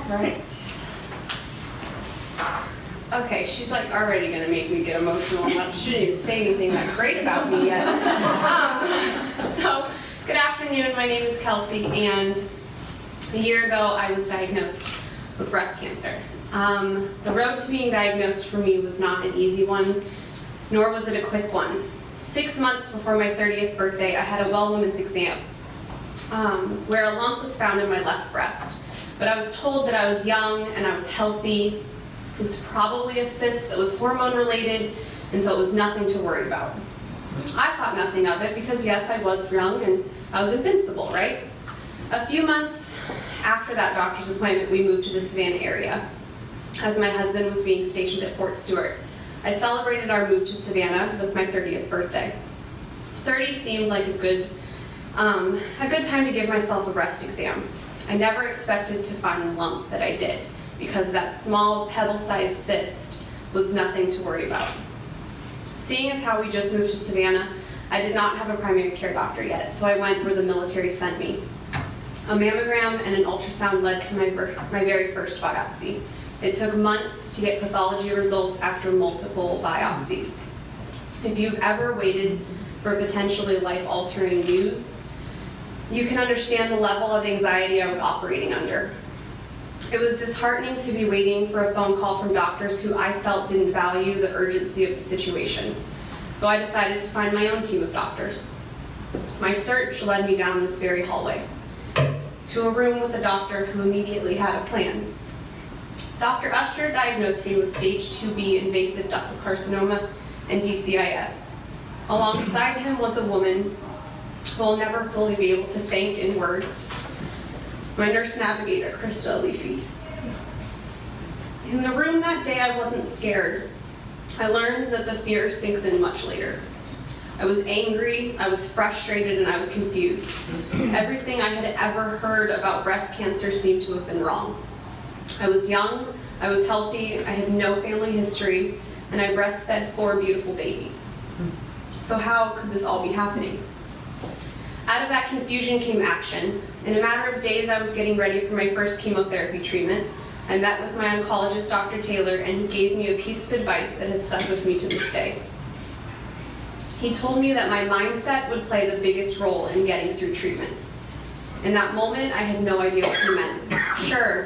Right. Okay, she's like already gonna make me get emotional. She didn't even say anything that great about me yet. So, good afternoon, my name is Kelsey, and a year ago I was diagnosed with breast cancer. The road to being diagnosed for me was not an easy one, nor was it a quick one. 6 months before my 30th birthday, I had a well woman's exam, where a lump was found in my left breast. But I was told that I was young and I was healthy. It was probably a cyst that was hormone related, and so it was nothing to worry about. I thought nothing of it because yes, I was young and I was invincible, right? A few months after that doctor's appointment, we moved to the Savannah area as my husband was being stationed at Fort Stewart. I celebrated our move to Savannah with my 30th birthday. 30 seemed like a good time to give myself a breast exam. I never expected to find the lump that I did, because that small pebble-sized cyst was nothing to worry about. Seeing as how we just moved to Savannah, I did not have a primary care doctor yet, so I went where the military sent me. A mammogram and an ultrasound led to my very first biopsy. It took months to get pathology results after multiple biopsies. If you've ever waited for potentially life-altering news, you can understand the level of anxiety I was operating under. It was disheartening to be waiting for a phone call from doctors who I felt didn't value the urgency of the situation. So I decided to find my own team of doctors. My search led me down this very hallway to a room with a doctor who immediately had a plan. Dr. Usher diagnosed me with stage 2B invasive ductal carcinoma and DCIS. Alongside him was a woman who I'll never fully be able to thank in words, my nurse navigator, Krista Alifi. In the room that day, I wasn't scared. I learned that the fear sinks in much later. I was angry, I was frustrated, and I was confused. Everything I had ever heard about breast cancer seemed to have been wrong. I was young, I was healthy, I had no family history, and I breastfed 4 beautiful babies. So how could this all be happening? Out of that confusion came action. In a matter of days, I was getting ready for my first chemotherapy treatment. I met with my oncologist, Dr. Taylor, and he gave me a piece of advice that has stuck with me to this day. He told me that my mindset would play the biggest role in getting through treatment. In that moment, I had no idea what he meant. Sure,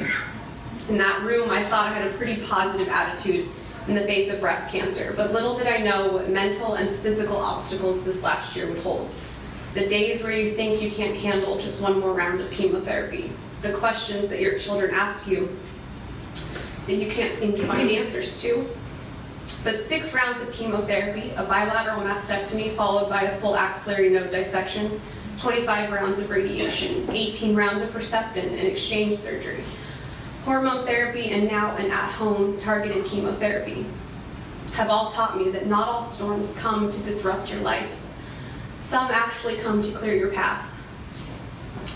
in that room, I thought I had a pretty positive attitude in the face of breast cancer, but little did I know what mental and physical obstacles this last year would hold. The days where you think you can't handle just one more round of chemotherapy. The questions that your children ask you that you can't seem to find answers to. But 6 rounds of chemotherapy, a bilateral mastectomy followed by a full axillary node dissection, 25 rounds of radiation, 18 rounds of Herceptin and exchange surgery, hormone therapy, and now an at-home targeted chemotherapy have all taught me that not all storms come to disrupt your life. Some actually come to clear your path.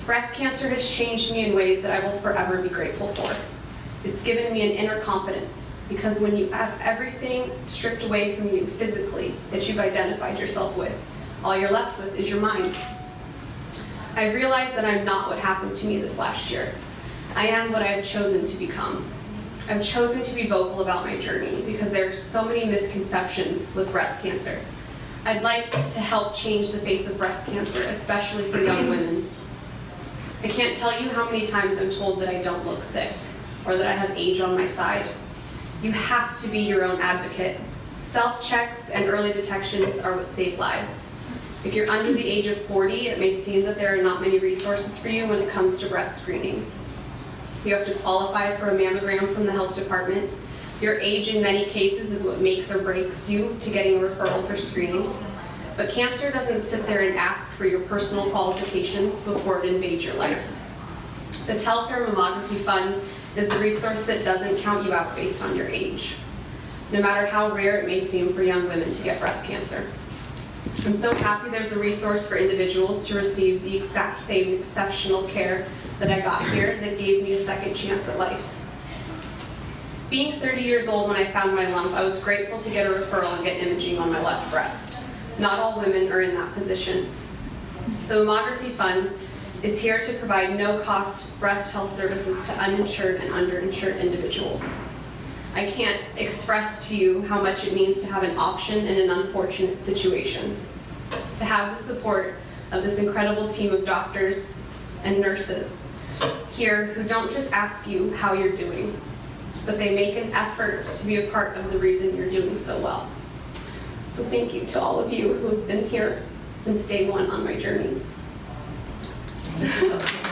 Breast cancer has changed me in ways that I will forever be grateful for. It's given me an inner confidence, because when you have everything stripped away from you physically that you've identified yourself with, all you're left with is your mind. I realized that I'm not what happened to me this last year. I am what I have chosen to become. I've chosen to be vocal about my journey because there are so many misconceptions with breast cancer. I'd like to help change the face of breast cancer, especially for young women. I can't tell you how many times I'm told that I don't look sick or that I have age on my side. You have to be your own advocate. Self-checks and early detections are what save lives. If you're under the age of 40, it may seem that there are not many resources for you when it comes to breast screenings. You have to qualify for a mammogram from the health department. Your age in many cases is what makes or breaks you to getting a referral for screenings. But cancer doesn't sit there and ask for your personal qualifications before it invades your life. The Telfair Mammography Fund is the resource that doesn't count you out based on your age, no matter how rare it may seem for young women to get breast cancer. I'm so happy there's a resource for individuals to receive the exact same exceptional care that I got here that gave me a second chance at life. Being 30 years old when I found my lump, I was grateful to get a referral and get imaging on my left breast. Not all women are in that position. The Mammography Fund is here to provide no-cost breast health services to uninsured and underinsured individuals. I can't express to you how much it means to have an option in an unfortunate situation, to have the support of this incredible team of doctors and nurses here who don't just ask you how you're doing, but they make an effort to be a part of the reason you're doing so well. So thank you to all of you who have been here since day one on my journey. Thank you.